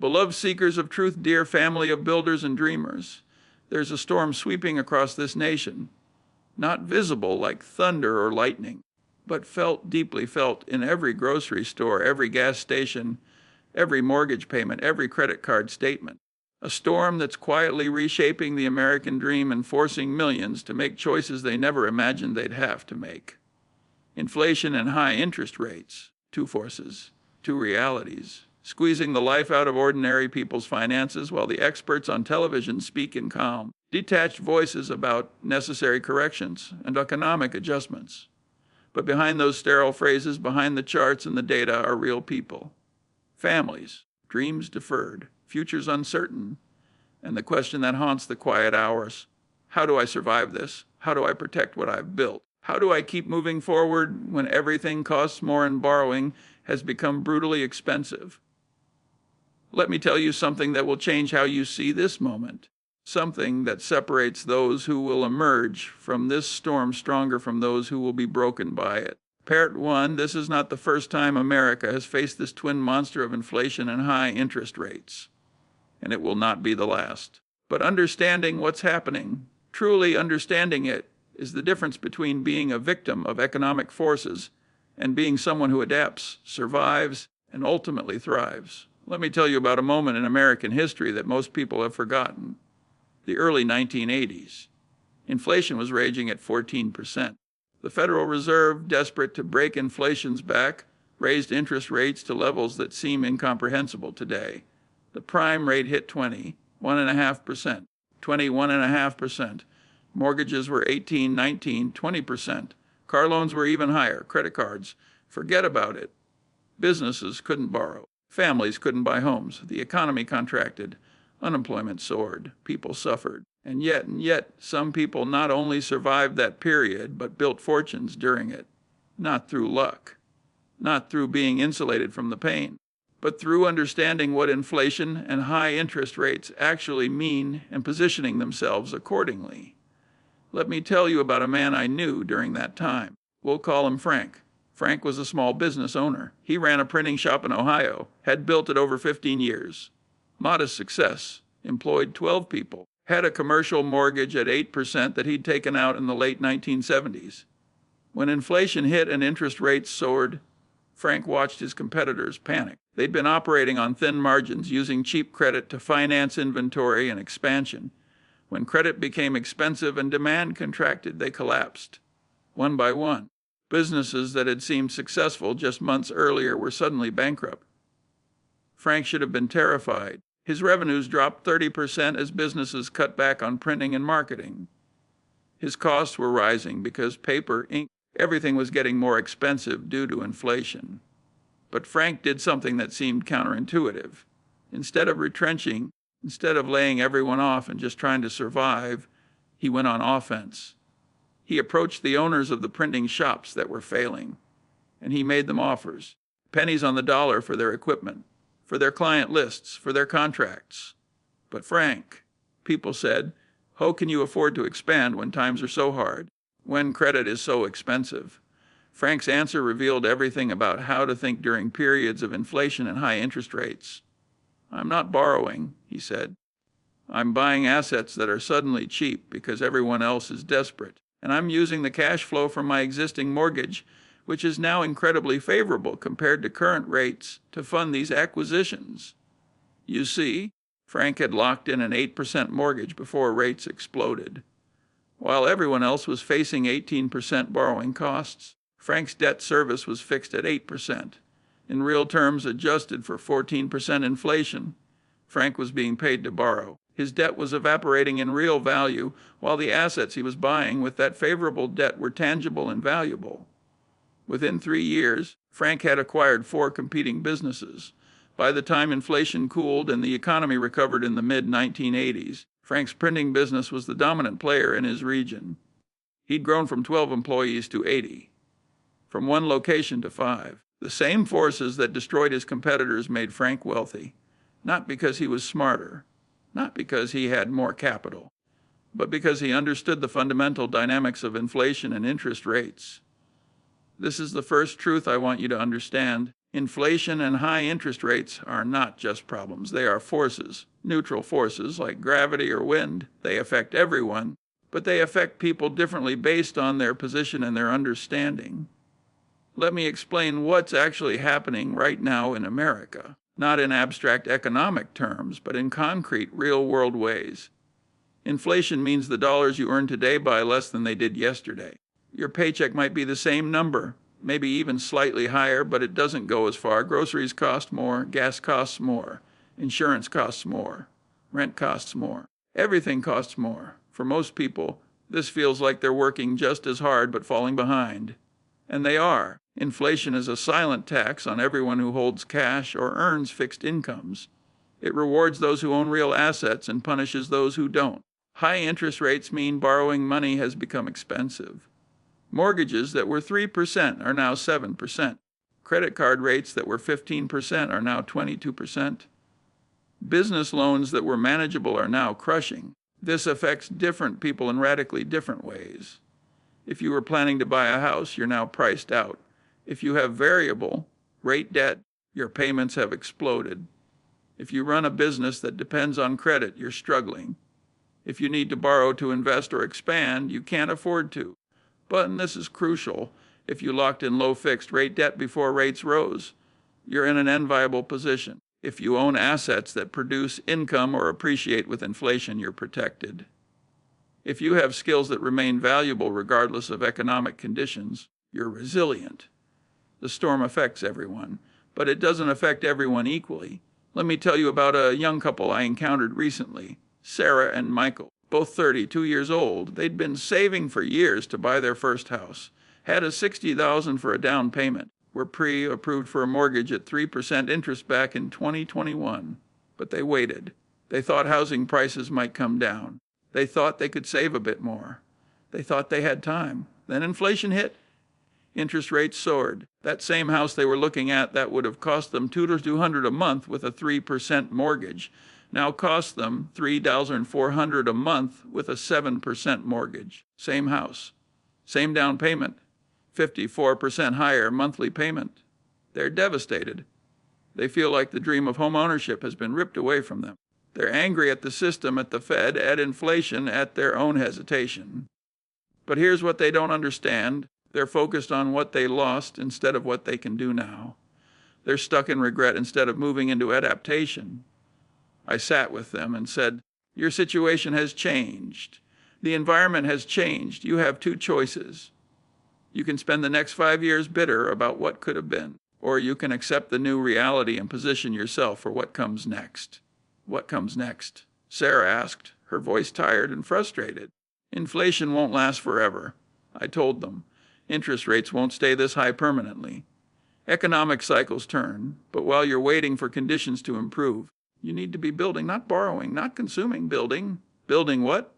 Beloved seekers of truth, dear family of builders and dreamers, there's a storm sweeping across this nation, not visible like thunder or lightning, but felt, deeply felt in every grocery store, every gas station, every mortgage payment, every credit card statement. A storm that's quietly reshaping the American dream and forcing millions to make choices they never imagined they'd have to make. Inflation and high interest rates, two forces, two realities, squeezing the life out of ordinary people's finances while the experts on television speak in calm, detached voices about necessary corrections and economic adjustments. But behind those sterile phrases, behind the charts and the data, are real people. Families, dreams deferred, futures uncertain, and the question that haunts the quiet hours: how do I survive this? How do I protect what I've built? How do I keep moving forward when everything costs more and borrowing has become brutally expensive? Let me tell you something that will change how you see this moment, something that separates those who will emerge from this storm stronger from those who will be broken by it. Part 1, this is not the first time America has faced this twin monster of inflation and high interest rates, and it will not be the last. But understanding what's happening, truly understanding it, is the difference between being a victim of economic forces and being someone who adapts, survives, and ultimately thrives. Let me tell you about a moment in American history that most people have forgotten. The early 1980s. Inflation was raging at 14%. The Federal Reserve, desperate to break inflation's back, raised interest rates to levels that seem incomprehensible today. The prime rate hit 21.5%, 21.5%. Mortgages were 18, 19, 20%. Car loans were even higher. Credit cards, forget about it. Businesses couldn't borrow. Families couldn't buy homes. The economy contracted. Unemployment soared. People suffered. And yet, some people not only survived that period, but built fortunes during it. Not through luck. Not through being insulated from the pain, but through understanding what inflation and high interest rates actually mean and positioning themselves accordingly. Let me tell you about a man I knew during that time. We'll call him Frank. Frank was a small business owner. He ran a printing shop in Ohio, had built it over 15 years. Modest success, employed 12 people, had a commercial mortgage at 8% that he'd taken out in the late 1970s. When inflation hit and interest rates soared, Frank watched his competitors panic. They'd been operating on thin margins, using cheap credit to finance inventory and expansion. When credit became expensive and demand contracted, they collapsed, one by one. Businesses that had seemed successful just months earlier were suddenly bankrupt. Frank should have been terrified. His revenues dropped 30% as businesses cut back on printing and marketing. His costs were rising because paper, ink, everything was getting more expensive due to inflation. But Frank did something that seemed counterintuitive. Instead of retrenching, instead of laying everyone off and just trying to survive, he went on offense. He approached the owners of the printing shops that were failing, and he made them offers, pennies on the dollar for their equipment, for their client lists, for their contracts. But Frank, people said, how can you afford to expand when times are so hard, when credit is so expensive? Frank's answer revealed everything about how to think during periods of inflation and high interest rates. I'm not borrowing, he said. I'm buying assets that are suddenly cheap because everyone else is desperate. And I'm using the cash flow from my existing mortgage, which is now incredibly favorable compared to current rates, to fund these acquisitions. You see, Frank had locked in an 8% mortgage before rates exploded. While everyone else was facing 18% borrowing costs, Frank's debt service was fixed at 8%. In real terms, adjusted for 14% inflation, Frank was being paid to borrow. His debt was evaporating in real value, while the assets he was buying with that favorable debt were tangible and valuable. Within 3 years, Frank had acquired 4 competing businesses. By the time inflation cooled and the economy recovered in the mid-1980s, Frank's printing business was the dominant player in his region. He'd grown from 12 employees to 80, from 1 location to 5. The same forces that destroyed his competitors made Frank wealthy, not because he was smarter, not because he had more capital, but because he understood the fundamental dynamics of inflation and interest rates. This is the first truth I want you to understand. Inflation and high interest rates are not just problems. They are forces, neutral forces like gravity or wind. They affect everyone, but they affect people differently based on their position and their understanding. Let me explain what's actually happening right now in America, not in abstract economic terms, but in concrete, real-world ways. Inflation means the dollars you earn today buy less than they did yesterday. Your paycheck might be the same number, maybe even slightly higher, but it doesn't go as far. Groceries cost more, gas costs more, insurance costs more, rent costs more. Everything costs more. For most people, this feels like they're working just as hard but falling behind. And they are. Inflation is a silent tax on everyone who holds cash or earns fixed incomes. It rewards those who own real assets and punishes those who don't. High interest rates mean borrowing money has become expensive. Mortgages that were 3% are now 7%. Credit card rates that were 15% are now 22%. Business loans that were manageable are now crushing. This affects different people in radically different ways. If you were planning to buy a house, you're now priced out. If you have variable rate debt, your payments have exploded. If you run a business that depends on credit, you're struggling. If you need to borrow to invest or expand, you can't afford to. But, and this is crucial, if you locked in low fixed rate debt before rates rose, you're in an enviable position. If you own assets that produce income or appreciate with inflation, you're protected. If you have skills that remain valuable regardless of economic conditions, you're resilient. The storm affects everyone, but it doesn't affect everyone equally. Let me tell you about a young couple I encountered recently, Sarah and Michael, both 32 years old. They'd been saving for years to buy their first house, had a $60,000 for a down payment, were pre-approved for a mortgage at 3% interest back in 2021. But they waited. They thought housing prices might come down. They thought they could save a bit more. They thought they had time. Then inflation hit. Interest rates soared. That same house they were looking at that would have cost them $2,200 a month with a 3% mortgage now costs them $3,400 a month with a 7% mortgage. Same house, same down payment, 54% higher monthly payment. They're devastated. They feel like the dream of home ownership has been ripped away from them. They're angry at the system, at the Fed, at inflation, at their own hesitation. But here's what they don't understand. They're focused on what they lost instead of what they can do now. They're stuck in regret instead of moving into adaptation. I sat with them and said, your situation has changed. The environment has changed. You have two choices. You can spend the next 5 years bitter about what could have been, or you can accept the new reality and position yourself for what comes next. What comes next? Sarah asked, her voice tired and frustrated. Inflation won't last forever. I told them. Interest rates won't stay this high permanently. Economic cycles turn, but while you're waiting for conditions to improve, you need to be building, not borrowing, not consuming, building. Building what?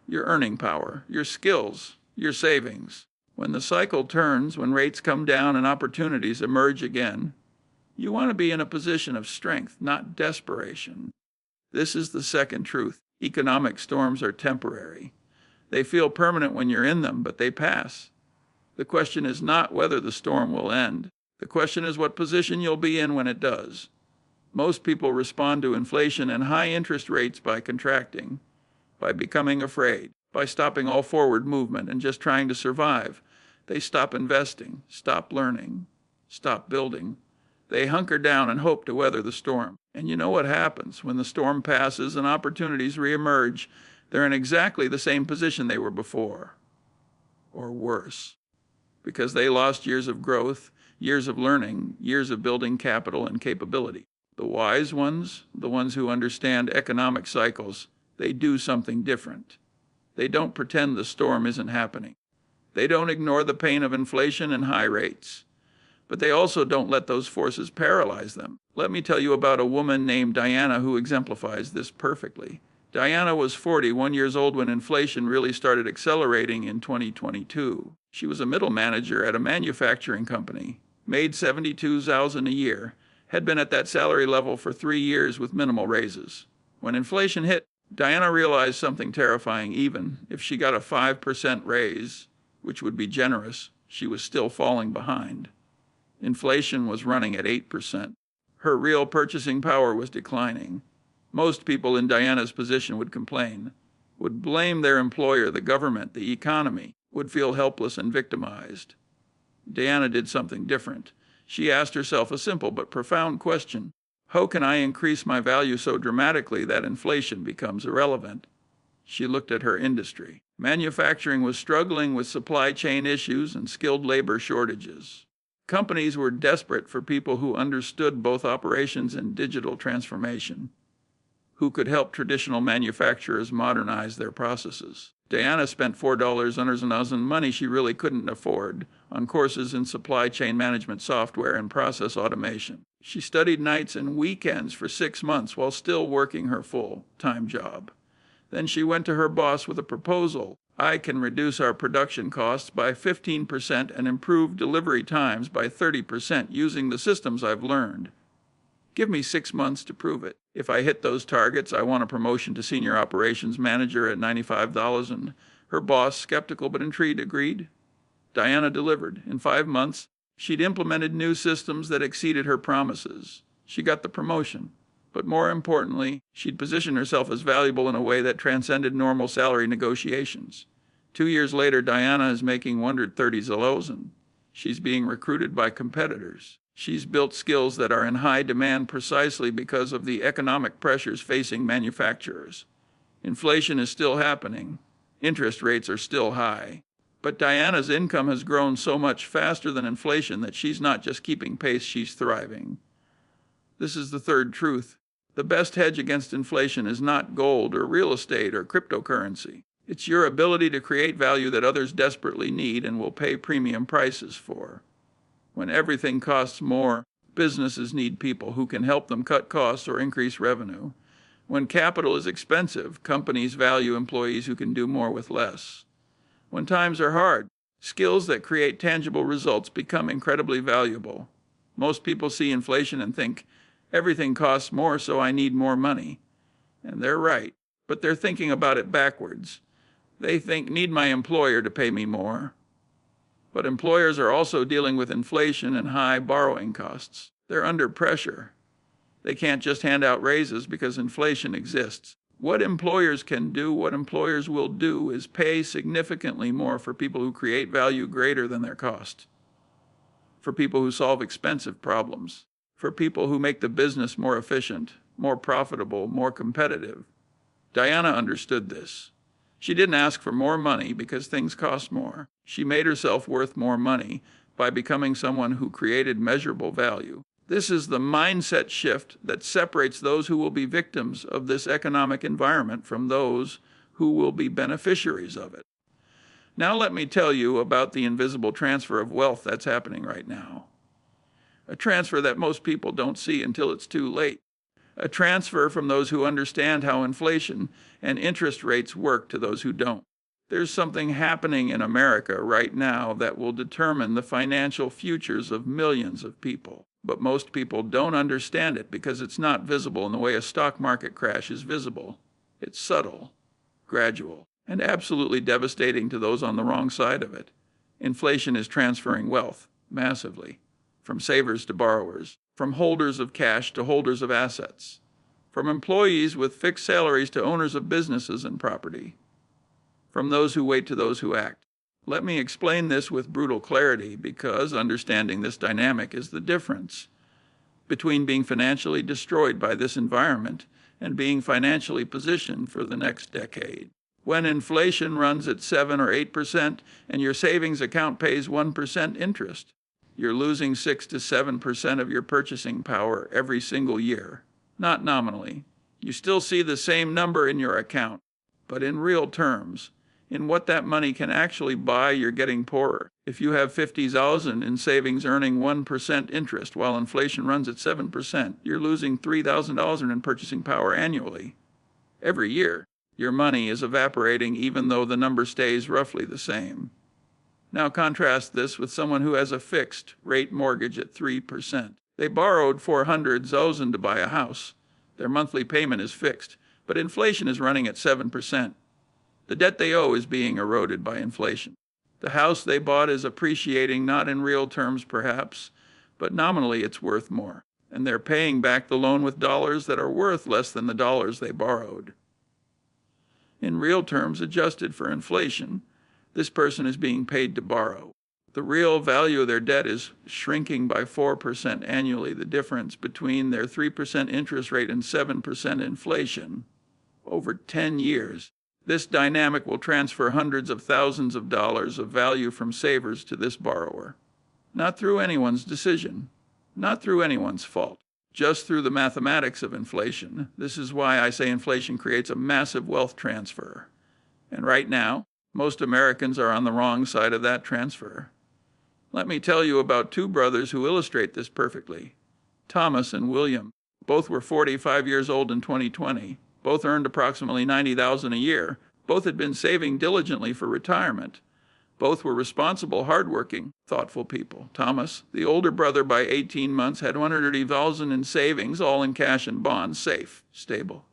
Your earning power, your skills, your savings. When the cycle turns, when rates come down and opportunities emerge again, you want to be in a position of strength, not desperation. This is the second truth. Economic storms are temporary. They feel permanent when you're in them, but they pass. The question is not whether the storm will end. The question is what position you'll be in when it does. Most people respond to inflation and high interest rates by contracting, by becoming afraid, by stopping all forward movement and just trying to survive. They stop investing, stop learning, stop building. They hunker down and hope to weather the storm. And you know what happens when the storm passes and opportunities reemerge? They're in exactly the same position they were before, or worse, because they lost years of growth, years of learning, years of building capital and capability. The wise ones, the ones who understand economic cycles, they do something different. They don't pretend the storm isn't happening. They don't ignore the pain of inflation and high rates. But they also don't let those forces paralyze them. Let me tell you about a woman named Diana who exemplifies this perfectly. Diana was 41 years old when inflation really started accelerating in 2022. She was a middle manager at a manufacturing company, made $72,000 a year, had been at that salary level for 3 years with minimal raises. When inflation hit, Diana realized something terrifying. Even if she got a 5% raise, which would be generous, she was still falling behind. Inflation was running at 8%. Her real purchasing power was declining. Most people in Diana's position would complain, would blame their employer, the government, the economy, would feel helpless and victimized. Diana did something different. She asked herself a simple but profound question. How can I increase my value so dramatically that inflation becomes irrelevant? She looked at her industry. Manufacturing was struggling with supply chain issues and skilled labor shortages. Companies were desperate for people who understood both operations and digital transformation, who could help traditional manufacturers modernize their processes. Diana spent $4 on money she really couldn't afford on courses in supply chain management software and process automation. She studied nights and weekends for 6 months while still working her full-time job. Then she went to her boss with a proposal. I can reduce our production costs by 15% and improve delivery times by 30% using the systems I've learned. Give me 6 months to prove it. If I hit those targets, I want a promotion to senior operations manager at $95, and her boss, skeptical but intrigued, agreed. Diana delivered. In 5 months, she'd implemented new systems that exceeded her promises. She got the promotion. But more importantly, she'd positioned herself as valuable in a way that transcended normal salary negotiations. 2 years later, Diana is making $130,000. She's being recruited by competitors. She's built skills that are in high demand precisely because of the economic pressures facing manufacturers. Inflation is still happening. Interest rates are still high. But Diana's income has grown so much faster than inflation that she's not just keeping pace, she's thriving. This is the third truth. The best hedge against inflation is not gold or real estate or cryptocurrency. It's your ability to create value that others desperately need and will pay premium prices for. When everything costs more, businesses need people who can help them cut costs or increase revenue. When capital is expensive, companies value employees who can do more with less. When times are hard, skills that create tangible results become incredibly valuable. Most people see inflation and think, everything costs more, so I need more money. And they're right, but they're thinking about it backwards. They think, need my employer to pay me more. But employers are also dealing with inflation and high borrowing costs. They're under pressure. They can't just hand out raises because inflation exists. What employers can do, what employers will do, is pay significantly more for people who create value greater than their cost, for people who solve expensive problems, for people who make the business more efficient, more profitable, more competitive. Diana understood this. She didn't ask for more money because things cost more. She made herself worth more money by becoming someone who created measurable value. This is the mindset shift that separates those who will be victims of this economic environment from those who will be beneficiaries of it. Now let me tell you about the invisible transfer of wealth that's happening right now. A transfer that most people don't see until it's too late. A transfer from those who understand how inflation and interest rates work to those who don't. There's something happening in America right now that will determine the financial futures of millions of people. But most people don't understand it because it's not visible in the way a stock market crash is visible. It's subtle, gradual, and absolutely devastating to those on the wrong side of it. Inflation is transferring wealth massively, from savers to borrowers, from holders of cash to holders of assets, from employees with fixed salaries to owners of businesses and property, from those who wait to those who act. Let me explain this with brutal clarity because understanding this dynamic is the difference between being financially destroyed by this environment and being financially positioned for the next decade. When inflation runs at 7 or 8% and your savings account pays 1% interest, you're losing 6 to 7% of your purchasing power every single year. Not nominally. You still see the same number in your account, but in real terms, in what that money can actually buy, you're getting poorer. If you have $50,000 in savings earning 1% interest while inflation runs at 7%, you're losing $3,000 in purchasing power annually. Every year, your money is evaporating even though the number stays roughly the same. Now contrast this with someone who has a fixed rate mortgage at 3%. They borrowed $400,000 to buy a house. Their monthly payment is fixed, but inflation is running at 7%. The debt they owe is being eroded by inflation. The house they bought is appreciating not in real terms perhaps, but nominally it's worth more, and they're paying back the loan with dollars that are worth less than the dollars they borrowed. In real terms, adjusted for inflation, this person is being paid to borrow. The real value of their debt is shrinking by 4% annually, the difference between their 3% interest rate and 7% inflation over 10 years. This dynamic will transfer hundreds of thousands of dollars of value from savers to this borrower. Not through anyone's decision, not through anyone's fault, just through the mathematics of inflation. This is why I say inflation creates a massive wealth transfer. And right now, most Americans are on the wrong side of that transfer. Let me tell you about two brothers who illustrate this perfectly. Thomas and William. Both were 45 years old in 2020. Both earned approximately $90,000 a year. Both had been saving diligently for retirement. Both were responsible, hardworking, thoughtful people. Thomas, the older brother by 18 months, had $130,000 in savings, all in cash and bonds, safe, stable,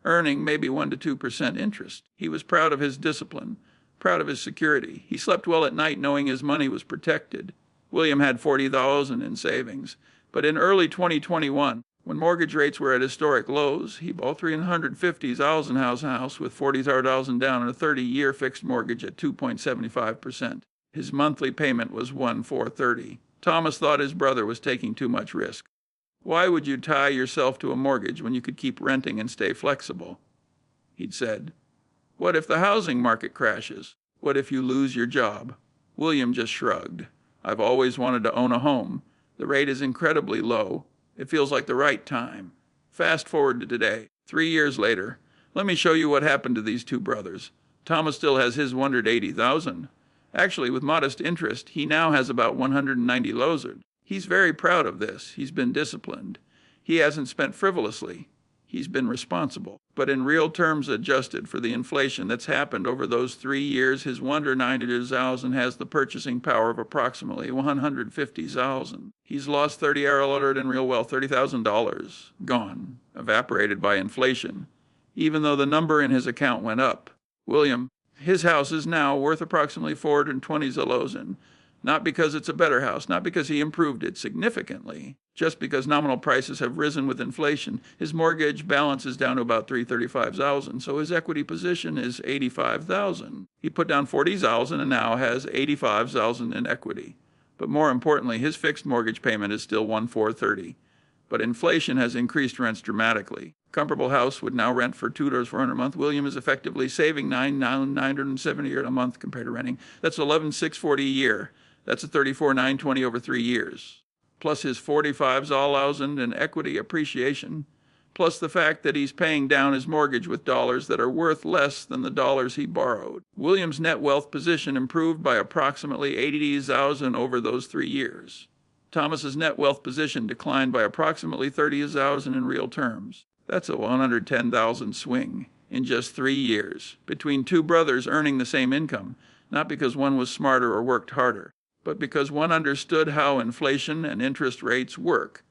earning maybe 1% to 2% interest. He was proud of his discipline, proud of his security. He slept well at night knowing his money was protected. William had $40,000 in savings. But in early 2021, when mortgage rates were at historic lows, he bought $350,000 house with $40,000 down and a 30-year fixed mortgage at 2.75%. His monthly payment was $1,430. Thomas thought his brother was taking too much risk. Why would you tie yourself to a mortgage when you could keep renting and stay flexible? He'd said, what if the housing market crashes? What if you lose your job? William just shrugged. I've always wanted to own a home. The rate is incredibly low. It feels like the right time. Fast forward to today, 3 years later. Let me show you what happened to these two brothers. Thomas still has his $180,000. Actually, with modest interest, he now has about $190,000. He's very proud of this. He's been disciplined. He hasn't spent frivolously. He's been responsible. But in real terms, adjusted for the inflation that's happened over those 3 years, his $190,000 has the purchasing power of approximately $150,000. He's lost $30,000 in real wealth, $30,000 gone, evaporated by inflation, even though the number in his account went up. William, his house is now worth approximately $420,000. Not because it's a better house, not because he improved it significantly, just because nominal prices have risen with inflation. His mortgage balance is down to about $335,000, so his equity position is $85,000. He put down $40,000 and now has $85,000 in equity. But more importantly, his fixed mortgage payment is still $1,430. But inflation has increased rents dramatically. Comparable house would now rent for $2,400 a month. William is effectively saving $970 a month compared to renting. That's $11,640 a year. That's a $34,920 over 3 years. Plus his $45,000 in equity appreciation. Plus the fact that he's paying down his mortgage with dollars that are worth less than the dollars he borrowed. William's net wealth position improved by approximately $80,000 over those 3 years. Thomas's net wealth position declined by approximately $30,000 in real terms. That's a $110,000 swing in just 3 years between two brothers earning the same income, not because one was smarter or worked harder, but because one understood how inflation and interest rates work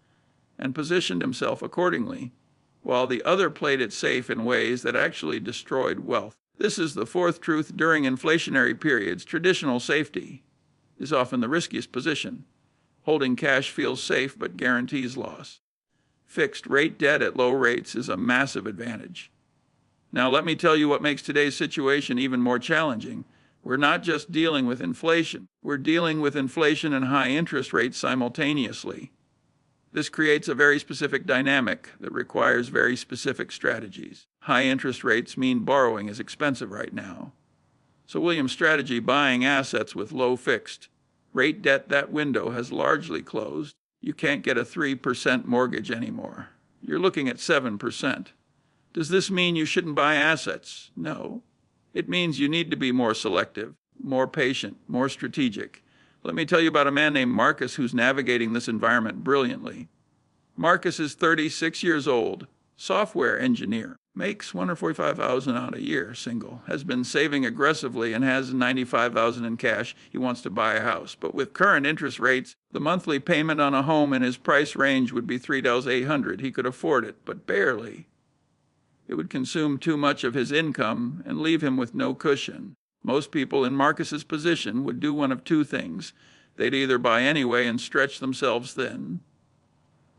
and positioned himself accordingly, while the other played it safe in ways that actually destroyed wealth. This is the fourth truth. During inflationary periods, traditional safety is often the riskiest position. Holding cash feels safe but guarantees loss. Fixed rate debt at low rates is a massive advantage. Now let me tell you what makes today's situation even more challenging. We're not just dealing with inflation. We're dealing with inflation and high interest rates simultaneously. This creates a very specific dynamic that requires very specific strategies. High interest rates mean borrowing is expensive right now. So William's strategy, buying assets with low fixed rate debt, that window has largely closed. You can't get a 3% mortgage anymore. You're looking at 7%. Does this mean you shouldn't buy assets? No. It means you need to be more selective, more patient, more strategic. Let me tell you about a man named Marcus who's navigating this environment brilliantly. Marcus is 36 years old, software engineer, makes $145,000 out a year, single, has been saving aggressively and has $95,000 in cash. He wants to buy a house. But with current interest rates, the monthly payment on a home in his price range would be $3,800. He could afford it, but barely. It would consume too much of his income and leave him with no cushion. Most people in Marcus's position would do one of two things. They'd either buy anyway and stretch themselves thin,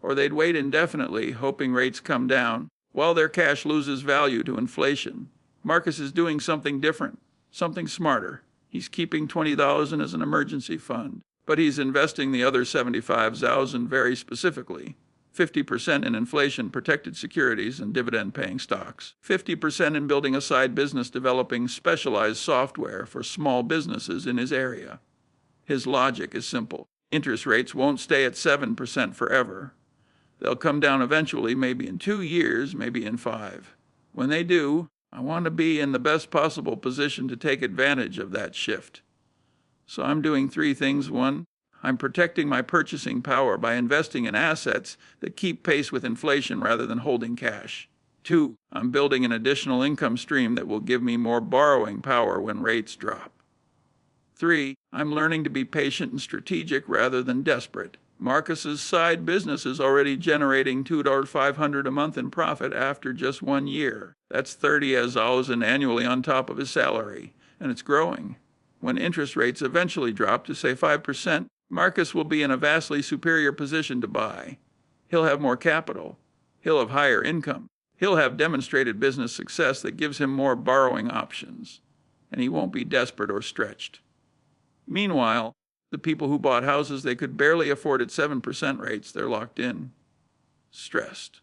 or they'd wait indefinitely, hoping rates come down, while their cash loses value to inflation. Marcus is doing something different, something smarter. He's keeping $20,000 as an emergency fund, but he's investing the other $75,000 very specifically. 50% in inflation-protected securities and dividend-paying stocks. 50% in building a side business developing specialized software for small businesses in his area. His logic is simple. Interest rates won't stay at 7% forever. They'll come down eventually, maybe in 2 years, maybe in 5. When they do, I want to be in the best possible position to take advantage of that shift. So I'm doing 3 things. 1, I'm protecting my purchasing power by investing in assets that keep pace with inflation rather than holding cash. 2, I'm building an additional income stream that will give me more borrowing power when rates drop. 3, I'm learning to be patient and strategic rather than desperate. Marcus's side business is already generating $2,500 a month in profit after just 1 year. That's $30,000 annually on top of his salary, and it's growing. When interest rates eventually drop to, say, 5%, Marcus will be in a vastly superior position to buy. He'll have more capital. He'll have higher income. He'll have demonstrated business success that gives him more borrowing options, and he won't be desperate or stretched. Meanwhile, the people who bought houses they could barely afford at 7% rates, they're locked in, stressed,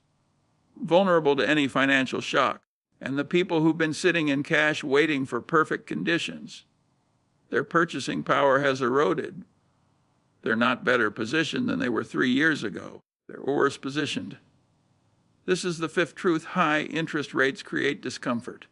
vulnerable to any financial shock. And the people who've been sitting in cash waiting for perfect conditions, their purchasing power has eroded. They're not better positioned than they were 3 years ago. They're worse positioned. This is the 5th truth. High interest rates create discomfort,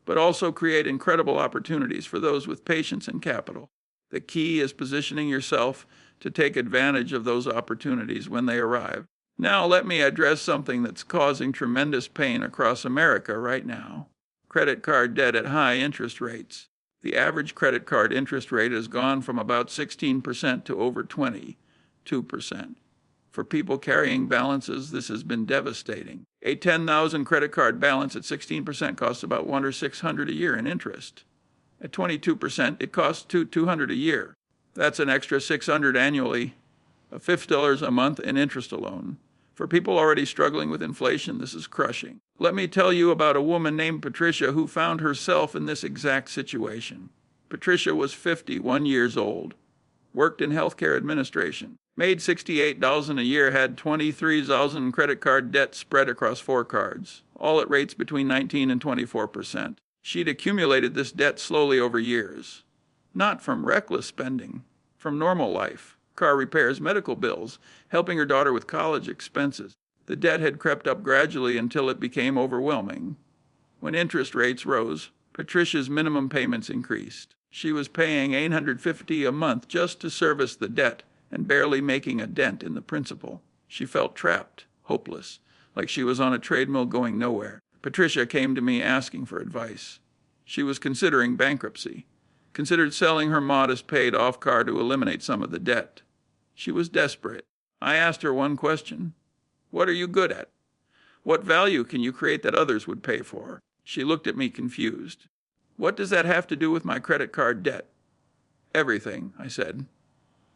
but also create incredible opportunities for those with patience and capital. The key is positioning yourself to take advantage of those opportunities when they arrive. Now let me address something that's causing tremendous pain across America right now. Credit card debt at high interest rates. The average credit card interest rate has gone from about 16% to over 22%. For people carrying balances, this has been devastating. A $10,000 credit card balance at 16% costs about $100 or $600 a year in interest. At 22%, it costs $200 a year. That's an extra $600 annually, $50 a month in interest alone. For people already struggling with inflation, this is crushing. Let me tell you about a woman named Patricia who found herself in this exact situation. Patricia was 51 years old, worked in healthcare administration, made $68 a year, had $23,000 in credit card debt spread across 4 cards, all at rates between 19 and 24%. She'd accumulated this debt slowly over years, not from reckless spending, from normal life, car repairs, medical bills, helping her daughter with college expenses. The debt had crept up gradually until it became overwhelming. When interest rates rose, Patricia's minimum payments increased. She was paying $850 a month just to service the debt and barely making a dent in the principal. She felt trapped, hopeless, like she was on a treadmill going nowhere. Patricia came to me asking for advice. She was considering bankruptcy, considered selling her modest paid-off car to eliminate some of the debt. She was desperate. I asked her one question. What are you good at? What value can you create that others would pay for? She looked at me confused. What does that have to do with my credit card debt? Everything, I said.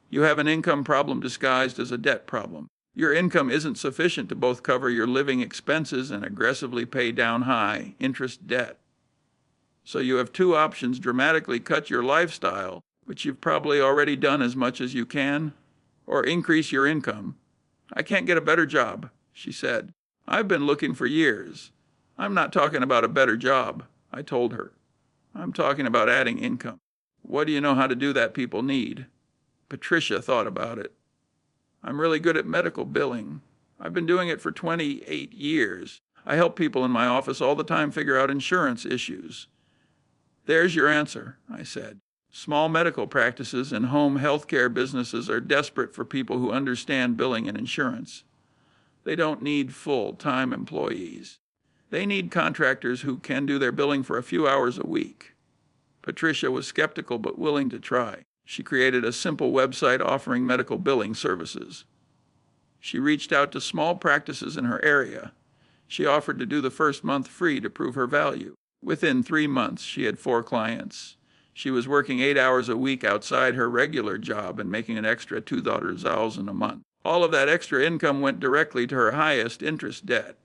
You have an income problem disguised as a debt problem. Your income isn't sufficient to both cover your living expenses and aggressively pay down high interest debt. So you have 2 options: dramatically cut your lifestyle, which you've probably already done as much as you can, or increase your income. I can't get a better job, she said. I've been looking for years. I'm not talking about a better job, I told her. I'm talking about adding income. What do you know how to do that people need? Patricia thought about it. I'm really good at medical billing. I've been doing it for 28 years. I help people in my office all the time figure out insurance issues. There's your answer, I said. Small medical practices and home health care businesses are desperate for people who understand billing and insurance. They don't need full-time employees. They need contractors who can do their billing for a few hours a week. Patricia was skeptical but willing to try. She created a simple website offering medical billing services. She reached out to small practices in her area. She offered to do the first month free to prove her value. Within 3 months, she had 4 clients. She was working 8 hours a week outside her regular job and making an extra $2,000 a month. All of that extra income went directly to her highest interest debt.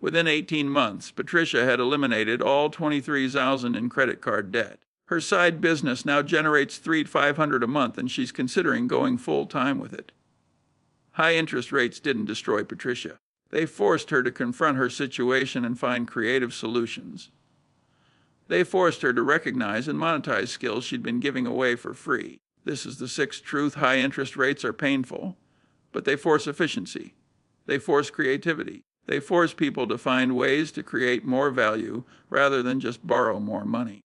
Within 18 months, Patricia had eliminated all $23,000 in credit card debt. Her side business now generates $300 to $500 a month, and she's considering going full-time with it. High interest rates didn't destroy Patricia. They forced her to confront her situation and find creative solutions. They forced her to recognize and monetize skills she'd been giving away for free. This is the sixth truth: high interest rates are painful, but they force efficiency. They force creativity. They force people to find ways to create more value rather than just borrow more money.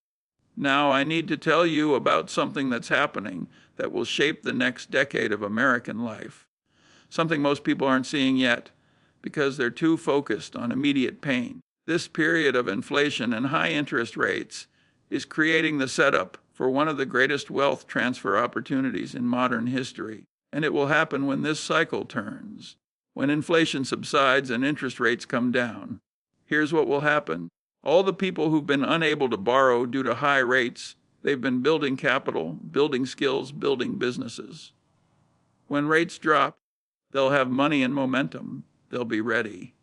Now I need to tell you about something that's happening that will shape the next decade of American life. Something most people aren't seeing yet because they're too focused on immediate pain. This period of inflation and high interest rates is creating the setup for one of the greatest wealth transfer opportunities in modern history, and it will happen when this cycle turns. When inflation subsides and interest rates come down, here's what will happen. All the people who've been unable to borrow due to high rates, they've been building capital, building skills, building businesses. When rates drop, they'll have money and momentum. They'll be ready.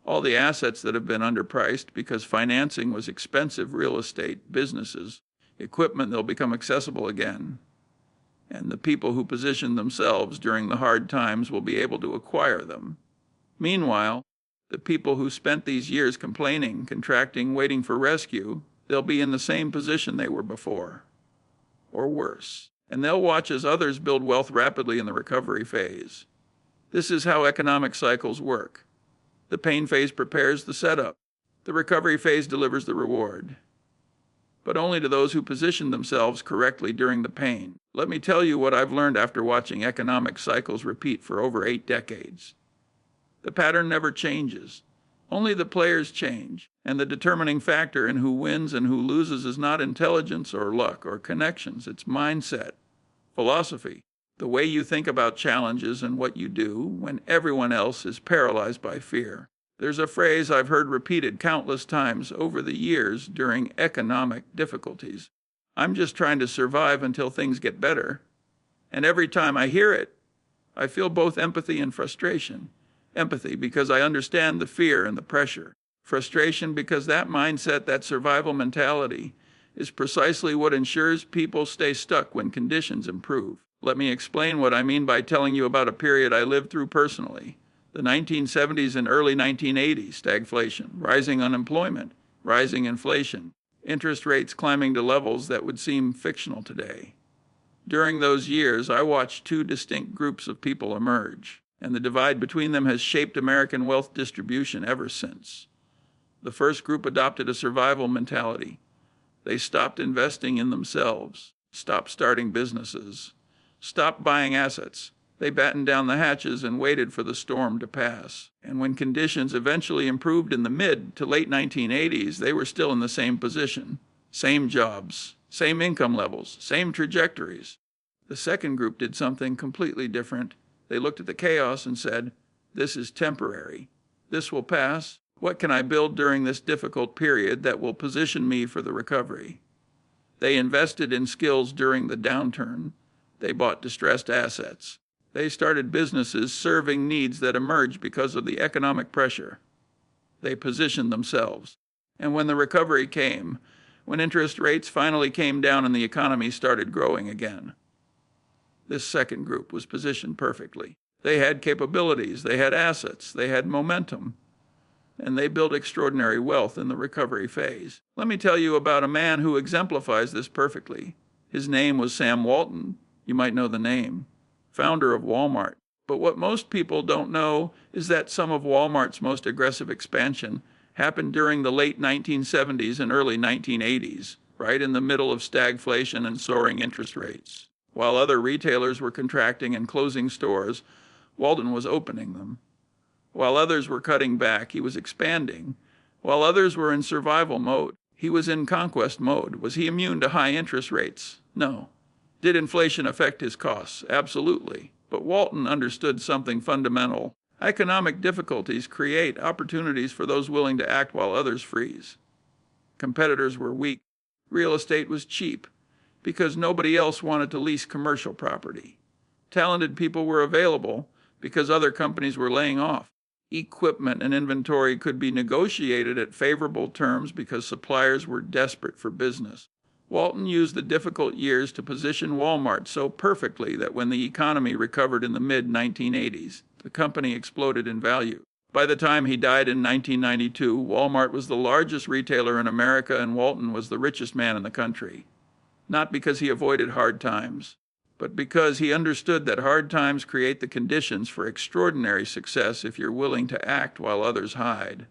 All the assets that have been underpriced because financing was expensive: real estate, businesses, equipment, they'll become accessible again. And the people who position themselves during the hard times will be able to acquire them. Meanwhile, the people who spent these years complaining, contracting, waiting for rescue, they'll be in the same position they were before, or worse. And they'll watch as others build wealth rapidly in the recovery phase. This is how economic cycles work. The pain phase prepares the setup. The recovery phase delivers the reward. But only to those who position themselves correctly during the pain. Let me tell you what I've learned after watching economic cycles repeat for over 8 decades. The pattern never changes. Only the players change. And the determining factor in who wins and who loses is not intelligence or luck or connections. It's mindset, philosophy, the way you think about challenges and what you do when everyone else is paralyzed by fear. There's a phrase I've heard repeated countless times over the years during economic difficulties. I'm just trying to survive until things get better. And every time I hear it, I feel both empathy and frustration. Empathy because I understand the fear and the pressure. Frustration because that mindset, that survival mentality, is precisely what ensures people stay stuck when conditions improve. Let me explain what I mean by telling you about a period I lived through personally. The 1970s and early 1980s, stagflation, rising unemployment, rising inflation, interest rates climbing to levels that would seem fictional today. During those years, I watched 2 distinct groups of people emerge, and the divide between them has shaped American wealth distribution ever since. The first group adopted a survival mentality. They stopped investing in themselves, stopped starting businesses, stopped buying assets. They battened down the hatches and waited for the storm to pass. And when conditions eventually improved in the mid to late 1980s, they were still in the same position. Same jobs, same income levels, same trajectories. The second group did something completely different. They looked at the chaos and said, "This is temporary. This will pass. What can I build during this difficult period that will position me for the recovery?" They invested in skills during the downturn. They bought distressed assets. They started businesses serving needs that emerged because of the economic pressure. They positioned themselves. And when the recovery came, when interest rates finally came down and the economy started growing again, this second group was positioned perfectly. They had capabilities, they had assets, they had momentum, and they built extraordinary wealth in the recovery phase. Let me tell you about a man who exemplifies this perfectly. His name was Sam Walton. You might know the name. Founder of Walmart. But what most people don't know is that some of Walmart's most aggressive expansion happened during the late 1970s and early 1980s, right in the middle of stagflation and soaring interest rates. While other retailers were contracting and closing stores, Walton was opening them. While others were cutting back, he was expanding. While others were in survival mode, he was in conquest mode. Was he immune to high interest rates? No. Did inflation affect his costs? Absolutely. But Walton understood something fundamental. Economic difficulties create opportunities for those willing to act while others freeze. Competitors were weak. Real estate was cheap. because nobody else wanted to lease commercial property. Talented people were available because other companies were laying off. Equipment and inventory could be negotiated at favorable terms because suppliers were desperate for business. Walton used the difficult years to position Walmart so perfectly that when the economy recovered in the mid-1980s, the company exploded in value. By the time he died in 1992, Walmart was the largest retailer in America and Walton was the richest man in the country. Not because he avoided hard times, but because he understood that hard times create the conditions for extraordinary success if you're willing to act while others hide.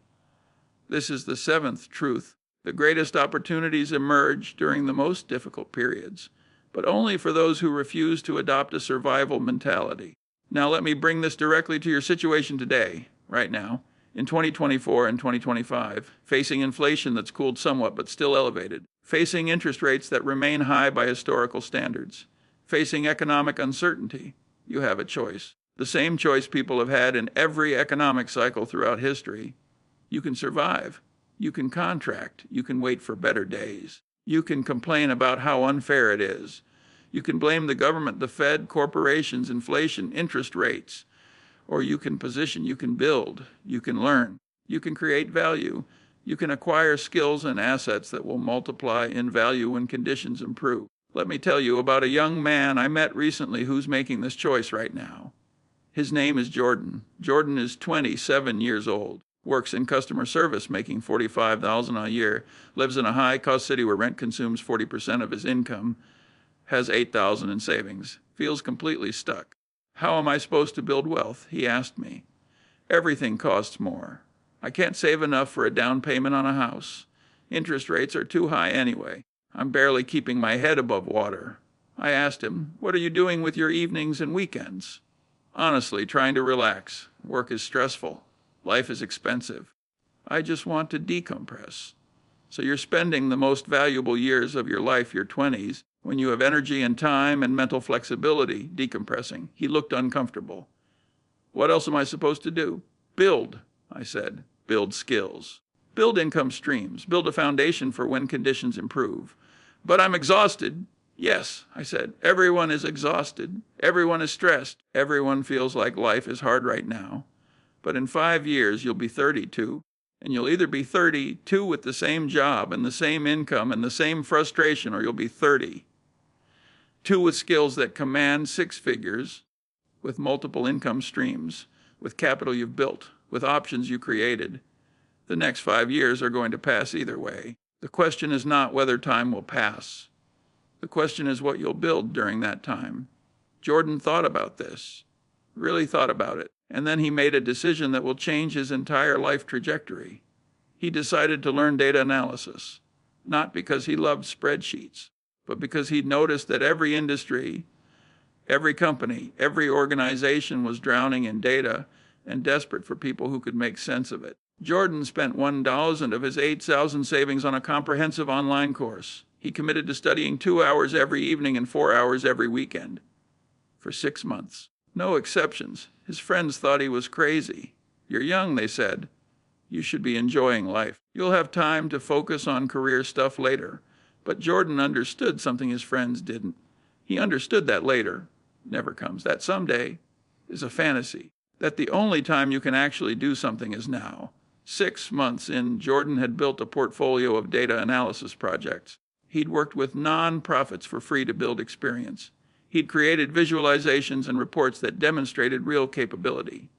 This is the seventh truth. The greatest opportunities emerge during the most difficult periods, but only for those who refuse to adopt a survival mentality. Now let me bring this directly to your situation today, right now, in 2024 and 2025, facing inflation that's cooled somewhat but still elevated, facing interest rates that remain high by historical standards, facing economic uncertainty. You have a choice. The same choice people have had in every economic cycle throughout history. You can survive. You can contract. You can wait for better days. You can complain about how unfair it is. You can blame the government, the Fed, corporations, inflation, interest rates. Or you can position, you can build, you can learn, you can create value, you can acquire skills and assets that will multiply in value when conditions improve. Let me tell you about a young man I met recently who's making this choice right now. His name is Jordan. Jordan is 27 years old, works in customer service, making $45,000 a year, lives in a high-cost city where rent consumes 40% of his income, has $8,000 in savings, feels completely stuck. How am I supposed to build wealth? He asked me. Everything costs more. I can't save enough for a down payment on a house. Interest rates are too high anyway. I'm barely keeping my head above water. I asked him, what are you doing with your evenings and weekends? Honestly, trying to relax. Work is stressful. Life is expensive. I just want to decompress. So you're spending the most valuable years of your life, your 20s, when you have energy and time and mental flexibility, decompressing. He looked uncomfortable. What else am I supposed to do? Build, I said. Build skills. Build income streams. Build a foundation for when conditions improve. But I'm exhausted. Yes, I said. Everyone is exhausted. Everyone is stressed. Everyone feels like life is hard right now. But in 5 years, you'll be 32. And you'll either be 32 with the same job and the same income and the same frustration, or you'll be 30. 2 with skills that command 6 figures, with multiple income streams, with capital you've built, with options you created. The next 5 years are going to pass either way. The question is not whether time will pass. The question is what you'll build during that time. Jordan thought about this, really thought about it, and then he made a decision that will change his entire life trajectory. He decided to learn data analysis, not because he loved spreadsheets, but because he'd noticed that every industry, every company, every organization was drowning in data and desperate for people who could make sense of it. Jordan spent 1,000 of his 8,000 savings on a comprehensive online course. He committed to studying 2 hours every evening and 4 hours every weekend for 6 months. No exceptions. His friends thought he was crazy. You're young, they said. You should be enjoying life. You'll have time to focus on career stuff later. But Jordan understood something his friends didn't. He understood that later never comes. That someday is a fantasy. That the only time you can actually do something is now. 6 months in, Jordan had built a portfolio of data analysis projects. He'd worked with non-profits for free to build experience. He'd created visualizations and reports that demonstrated real capability.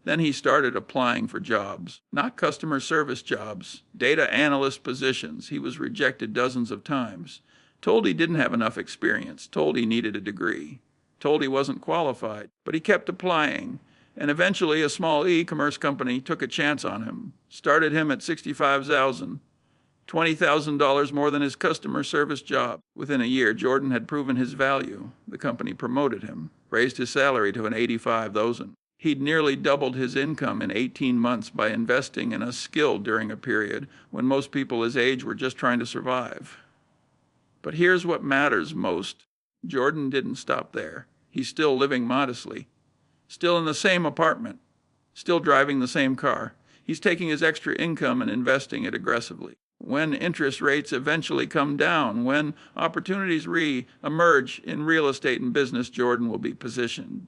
Then he started applying for jobs, not customer service jobs, data analyst positions. He was rejected dozens of times, told he didn't have enough experience, told he needed a degree, told he wasn't qualified, but he kept applying. And eventually a small e-commerce company took a chance on him, started him at $65,000, $20,000 more than his customer service job. Within a year, Jordan had proven his value. The company promoted him, raised his salary to an $85,000. He'd nearly doubled his income in 18 months by investing in a skill during a period when most people his age were just trying to survive. But here's what matters most. Jordan didn't stop there. He's still living modestly, still in the same apartment, still driving the same car. He's taking his extra income and investing it aggressively. when interest rates eventually come down, when opportunities re-emerge in real estate and business, Jordan will be positioned.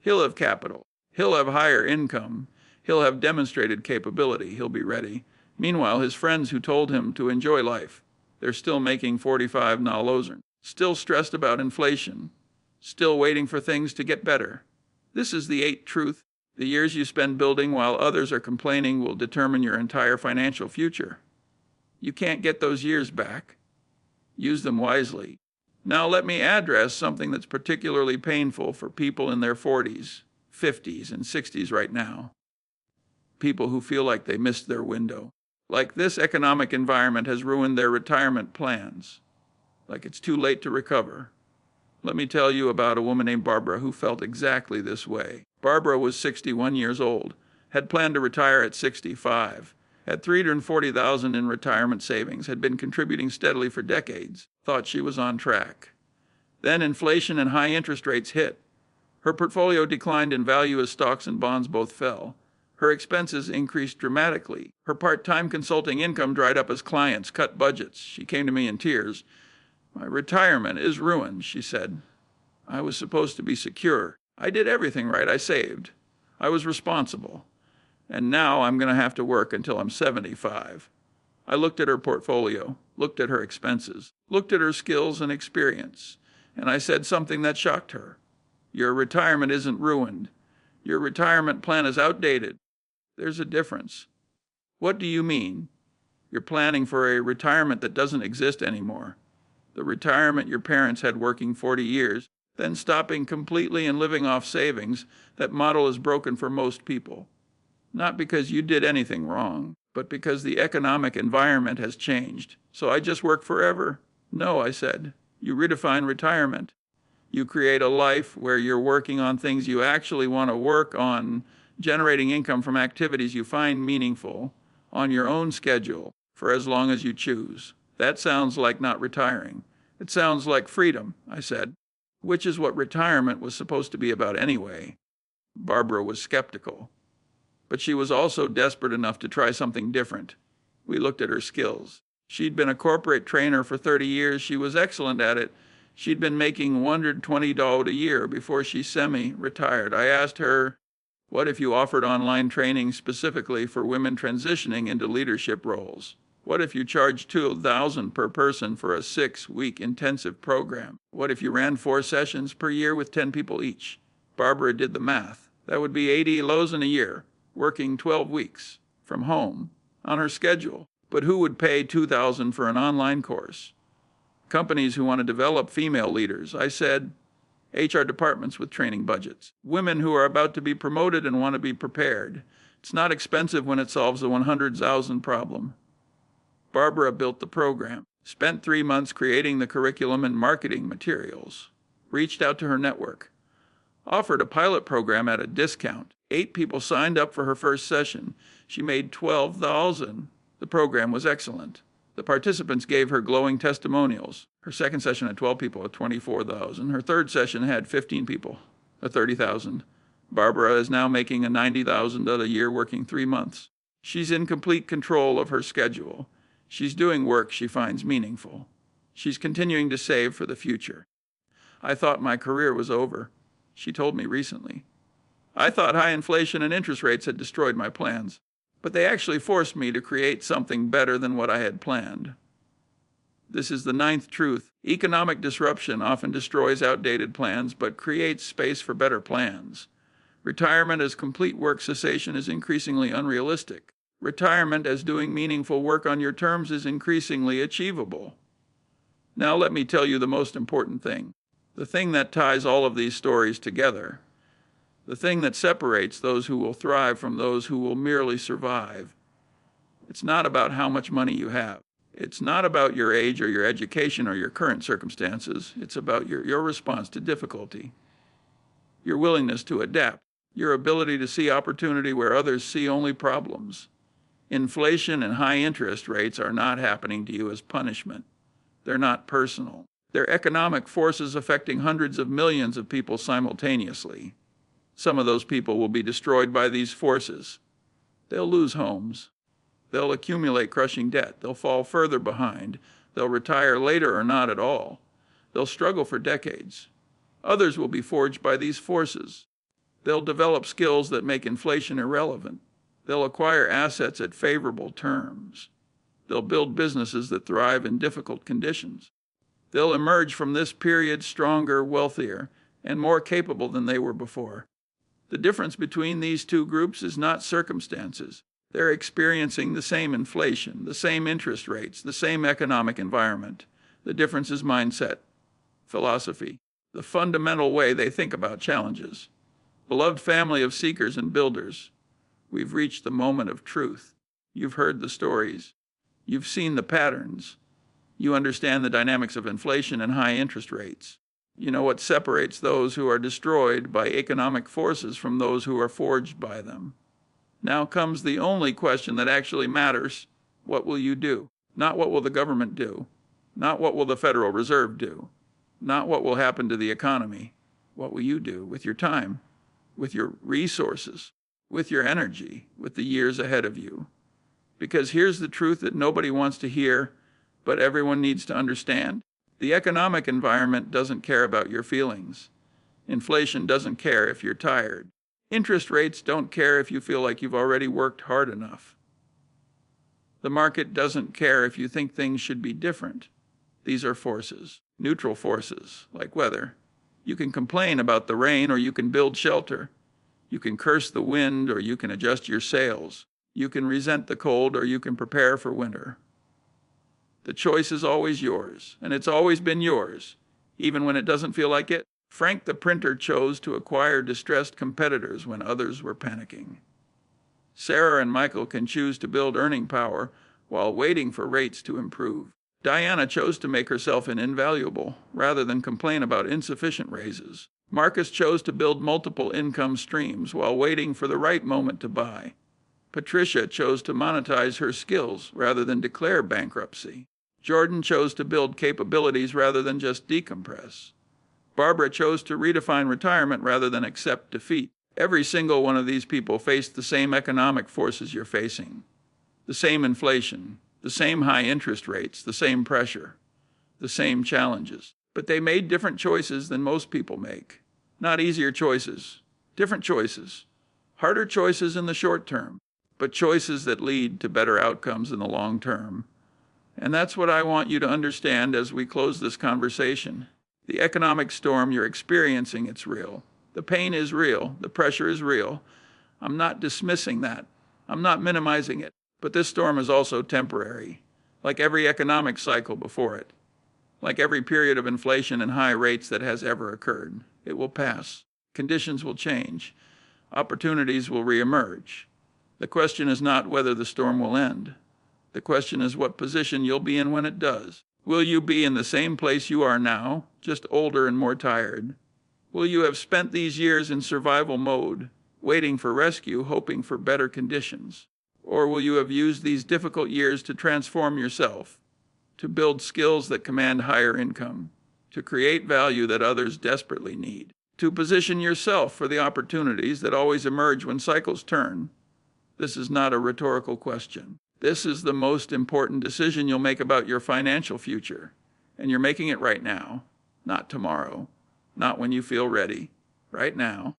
He'll have capital. He'll have higher income. He'll have demonstrated capability. He'll be ready. Meanwhile, his friends who told him to enjoy life, they're still making 45 nalozern, still stressed about inflation, still waiting for things to get better. This is the 8th truth. The years you spend building while others are complaining will determine your entire financial future. You can't get those years back. Use them wisely. Now let me address something that's particularly painful for people in their 40s, 50s, and 60s right now. People who feel like they missed their window. Like this economic environment has ruined their retirement plans. Like it's too late to recover. Let me tell you about a woman named Barbara who felt exactly this way. Barbara was 61 years old, had planned to retire at 65, had $340,000 in retirement savings, had been contributing steadily for decades, thought she was on track. Then inflation and high interest rates hit. Her portfolio declined in value as stocks and bonds both fell. Her expenses increased dramatically. Her part-time consulting income dried up as clients cut budgets. She came to me in tears. "My retirement is ruined," she said. "I was supposed to be secure. I did everything right. I saved. I was responsible. And now I'm going to have to work until I'm 75. I looked at her portfolio, looked at her expenses, looked at her skills and experience, and I said something that shocked her. Your retirement isn't ruined. Your retirement plan is outdated. There's a difference." "What do you mean?" "You're planning for a retirement that doesn't exist anymore. The retirement your parents had working 40 years, then stopping completely and living off savings. That model is broken for most people. Not because you did anything wrong, but because the economic environment has changed. So I just work forever?" "No," I said. "You redefine retirement. You create a life where you're working on things you actually want to work on, generating income from activities you find meaningful, on your own schedule, for as long as you choose. That sounds like not retiring. It sounds like freedom," I said, "which is what retirement was supposed to be about anyway." Barbara was skeptical, but she was also desperate enough to try something different. We looked at her skills. She'd been a corporate trainer for 30 years. She was excellent at it. She'd been making $120 a year before she semi-retired. I asked her, "What if you offered online training specifically for women transitioning into leadership roles? What if you charged $2,000 per person for a 6-week intensive program? What if you ran 4 sessions per year with 10 people each?" Barbara did the math. That would be 80 lows in a year, working 12 weeks, from home, on her schedule. But who would pay $2,000 for an online course? Companies who want to develop female leaders. I said, HR departments with training budgets. Women who are about to be promoted and want to be prepared. It's not expensive when it solves a 100,000 problem. Barbara built the program, spent 3 months creating the curriculum and marketing materials, reached out to her network, offered a pilot program at a discount. 8 people signed up for her first session. She made $12,000. The program was excellent. The participants gave her glowing testimonials. Her second session had 12 people at $24,000. Her third session had 15 people at $30,000. Barbara is now making a $90,000 a year working 3 months. She's in complete control of her schedule. She's doing work she finds meaningful. She's continuing to save for the future. "I thought my career was over," she told me recently. "I thought high inflation and interest rates had destroyed my plans, but they actually forced me to create something better than what I had planned." This is the 9th truth. Economic disruption often destroys outdated plans, but creates space for better plans. Retirement as complete work cessation is increasingly unrealistic. Retirement as doing meaningful work on your terms is increasingly achievable. Now let me tell you the most important thing, the thing that ties all of these stories together, the thing that separates those who will thrive from those who will merely survive. It's not about how much money you have. It's not about your age or your education or your current circumstances. It's about your response to difficulty, your willingness to adapt, your ability to see opportunity where others see only problems. Inflation and high interest rates are not happening to you as punishment. They're not personal. They're economic forces affecting hundreds of millions of people simultaneously. Some of those people will be destroyed by these forces. They'll lose homes. They'll accumulate crushing debt. They'll fall further behind. They'll retire later or not at all. They'll struggle for decades. Others will be forged by these forces. They'll develop skills that make inflation irrelevant. They'll acquire assets at favorable terms. They'll build businesses that thrive in difficult conditions. They'll emerge from this period stronger, wealthier, and more capable than they were before. The difference between these two groups is not circumstances. They're experiencing the same inflation, the same interest rates, the same economic environment. The difference is mindset, philosophy, the fundamental way they think about challenges. Beloved family of seekers and builders, we've reached the moment of truth. You've heard the stories. You've seen the patterns. You understand the dynamics of inflation and high interest rates. You know what separates those who are destroyed by economic forces from those who are forged by them. Now comes the only question that actually matters. What will you do? Not what will the government do. Not what will the Federal Reserve do. Not what will happen to the economy. What will you do with your time, with your resources, with your energy, with the years ahead of you? Because here's the truth that nobody wants to hear, but everyone needs to understand. The economic environment doesn't care about your feelings. Inflation doesn't care if you're tired. Interest rates don't care if you feel like you've already worked hard enough. The market doesn't care if you think things should be different. These are forces, neutral forces, like weather. You can complain about the rain or you can build shelter. You can curse the wind or you can adjust your sails. You can resent the cold or you can prepare for winter. The choice is always yours, and it's always been yours, even when it doesn't feel like it. Frank the printer chose to acquire distressed competitors when others were panicking. Sarah and Michael can choose to build earning power while waiting for rates to improve. Diana chose to make herself an invaluable rather than complain about insufficient raises. Marcus chose to build multiple income streams while waiting for the right moment to buy. Patricia chose to monetize her skills rather than declare bankruptcy. Jordan chose to build capabilities rather than just decompress. Barbara chose to redefine retirement rather than accept defeat. Every single one of these people faced the same economic forces you're facing. The same inflation, the same high interest rates, the same pressure, the same challenges. But they made different choices than most people make. Not easier choices, different choices. Harder choices in the short term, but choices that lead to better outcomes in the long term. And that's what I want you to understand as we close this conversation. The economic storm you're experiencing, it's real. The pain is real. The pressure is real. I'm not dismissing that. I'm not minimizing it. But this storm is also temporary, like every economic cycle before it, like every period of inflation and high rates that has ever occurred. It will pass. Conditions will change. Opportunities will reemerge. The question is not whether the storm will end. The question is what position you'll be in when it does. Will you be in the same place you are now, just older and more tired? Will you have spent these years in survival mode, waiting for rescue, hoping for better conditions? Or will you have used these difficult years to transform yourself, to build skills that command higher income, to create value that others desperately need, to position yourself for the opportunities that always emerge when cycles turn? This is not a rhetorical question. This is the most important decision you'll make about your financial future, and you're making it right now, not tomorrow, not when you feel ready, right now,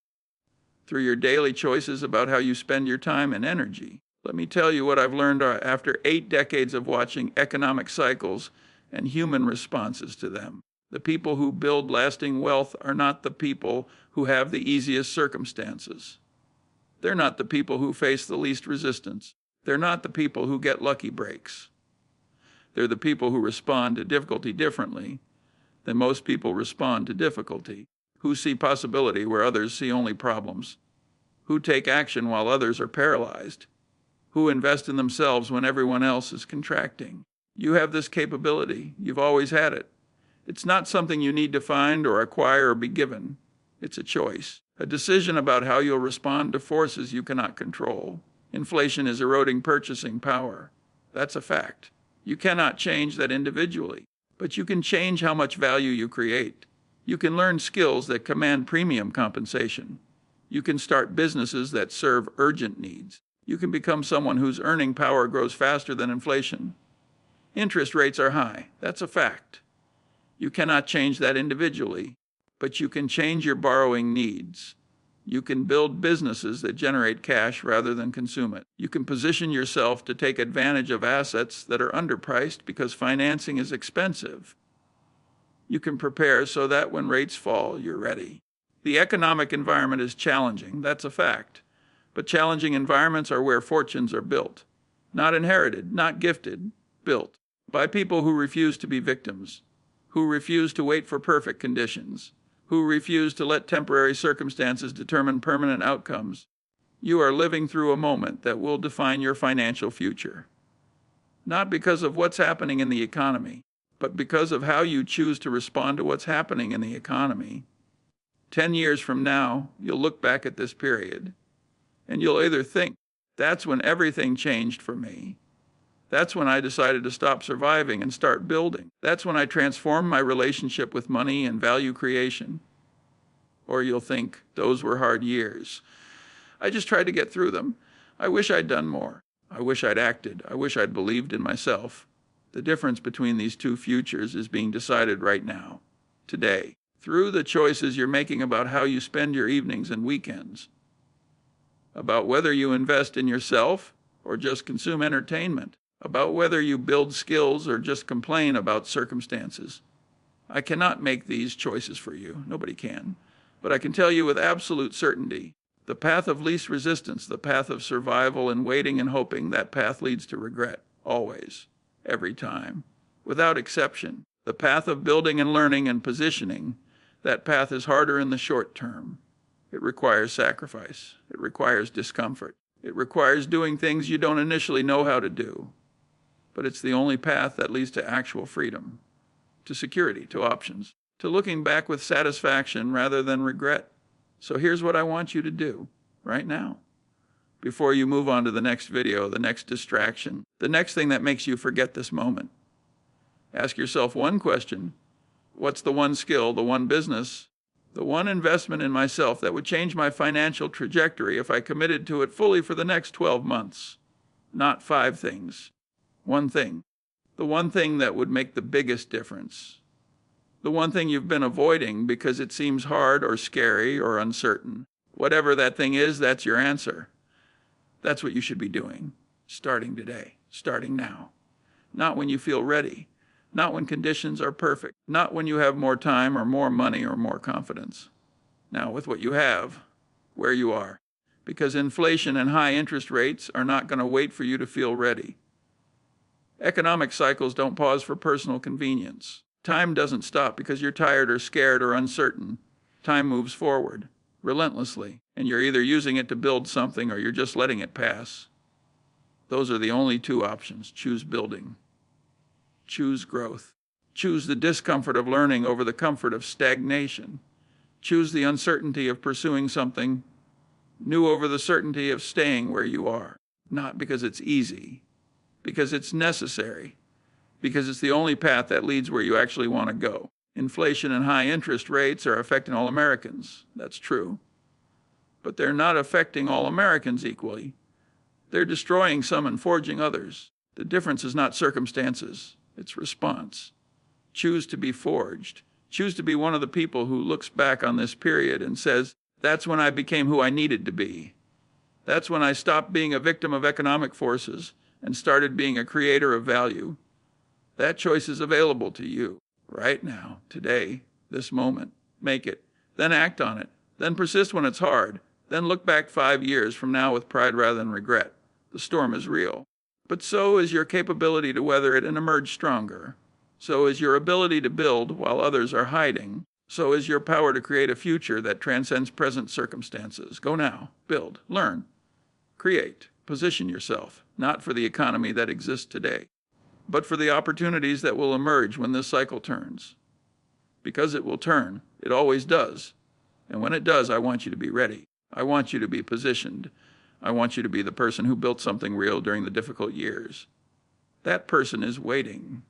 through your daily choices about how you spend your time and energy. Let me tell you what I've learned after 8 decades of watching economic cycles and human responses to them. The people who build lasting wealth are not the people who have the easiest circumstances. They're not the people who face the least resistance. They're not the people who get lucky breaks. They're the people who respond to difficulty differently than most people respond to difficulty, who see possibility where others see only problems, who take action while others are paralyzed, who invest in themselves when everyone else is contracting. You have this capability. You've always had it. It's not something you need to find or acquire or be given. It's a choice, a decision about how you'll respond to forces you cannot control. Inflation is eroding purchasing power. That's a fact. You cannot change that individually, but you can change how much value you create. You can learn skills that command premium compensation. You can start businesses that serve urgent needs. You can become someone whose earning power grows faster than inflation. Interest rates are high. That's a fact. You cannot change that individually, but you can change your borrowing needs. You can build businesses that generate cash rather than consume it. You can position yourself to take advantage of assets that are underpriced because financing is expensive. You can prepare so that when rates fall, you're ready. The economic environment is challenging, that's a fact. But challenging environments are where fortunes are built. Not inherited, not gifted, built. By people who refuse to be victims, who refuse to wait for perfect conditions, who refuse to let temporary circumstances determine permanent outcomes. You are living through a moment that will define your financial future. Not because of what's happening in the economy, but because of how you choose to respond to what's happening in the economy. 10 years from now, you'll look back at this period, and you'll either think, that's when everything changed for me. That's when I decided to stop surviving and start building. That's when I transformed my relationship with money and value creation. Or you'll think, those were hard years. I just tried to get through them. I wish I'd done more. I wish I'd acted. I wish I'd believed in myself. The difference between these two futures is being decided right now, today, through the choices you're making about how you spend your evenings and weekends, about whether you invest in yourself or just consume entertainment, about whether you build skills or just complain about circumstances. I cannot make these choices for you. Nobody can. But I can tell you with absolute certainty, the path of least resistance, the path of survival and waiting and hoping, that path leads to regret, always, every time, without exception. The path of building and learning and positioning, that path is harder in the short term. It requires sacrifice. It requires discomfort. It requires doing things you don't initially know how to do. But it's the only path that leads to actual freedom, to security, to options, to looking back with satisfaction rather than regret. So here's what I want you to do right now, before you move on to the next video, the next distraction, the next thing that makes you forget this moment. Ask yourself one question. What's the one skill, the one business, the one investment in myself that would change my financial trajectory if I committed to it fully for the next 12 months? Not 5 things. One thing. The one thing that would make the biggest difference. The one thing you've been avoiding because it seems hard or scary or uncertain. Whatever that thing is, that's your answer. That's what you should be doing, starting today, starting now. Not when you feel ready, not when conditions are perfect, not when you have more time or more money or more confidence. Now, with what you have, where you are. Because inflation and high interest rates are not going to wait for you to feel ready. Economic cycles don't pause for personal convenience. Time doesn't stop because you're tired or scared or uncertain. Time moves forward, relentlessly, and you're either using it to build something or you're just letting it pass. Those are the only 2 options. Choose building. Choose growth. Choose the discomfort of learning over the comfort of stagnation. Choose the uncertainty of pursuing something new over the certainty of staying where you are. Not because it's easy, because it's necessary, because it's the only path that leads where you actually want to go. Inflation and high interest rates are affecting all Americans. That's true. But they're not affecting all Americans equally. They're destroying some and forging others. The difference is not circumstances, it's response. Choose to be forged. Choose to be one of the people who looks back on this period and says, that's when I became who I needed to be. That's when I stopped being a victim of economic forces and started being a creator of value. That choice is available to you right now, today, this moment. Make it, then act on it, then persist when it's hard, then look back 5 years from now with pride rather than regret. The storm is real, but so is your capability to weather it and emerge stronger. So is your ability to build while others are hiding. So is your power to create a future that transcends present circumstances. Go now, build, learn, create, position yourself, not for the economy that exists today, but for the opportunities that will emerge when this cycle turns. Because it will turn, it always does. And when it does, I want you to be ready. I want you to be positioned. I want you to be the person who built something real during the difficult years. That person is waiting,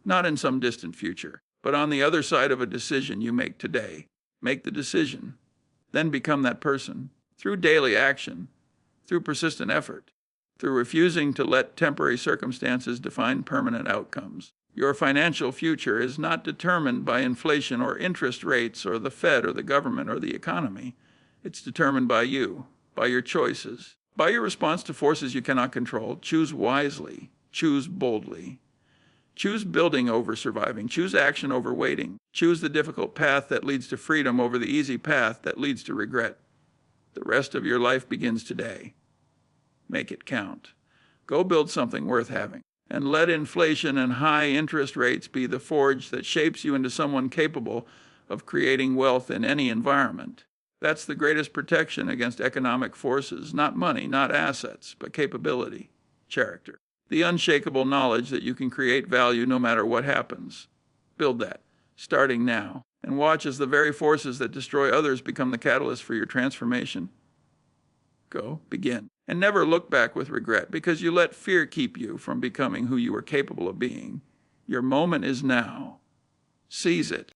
not in some distant future, but on the other side of a decision you make today. Make the decision, then become that person through daily action, through persistent effort, through refusing to let temporary circumstances define permanent outcomes. Your financial future is not determined by inflation or interest rates or the Fed or the government or the economy. It's determined by you, by your choices, by your response to forces you cannot control. Choose wisely. Choose boldly. Choose building over surviving. Choose action over waiting. Choose the difficult path that leads to freedom over the easy path that leads to regret. The rest of your life begins today. Make it count. Go build something worth having. And let inflation and high interest rates be the forge that shapes you into someone capable of creating wealth in any environment. That's the greatest protection against economic forces, not money, not assets, but capability, character. The unshakable knowledge that you can create value no matter what happens. Build that, starting now, and watch as the very forces that destroy others become the catalyst for your transformation. Go, begin. And never look back with regret, because you let fear keep you from becoming who you are capable of being. Your moment is now. Seize it.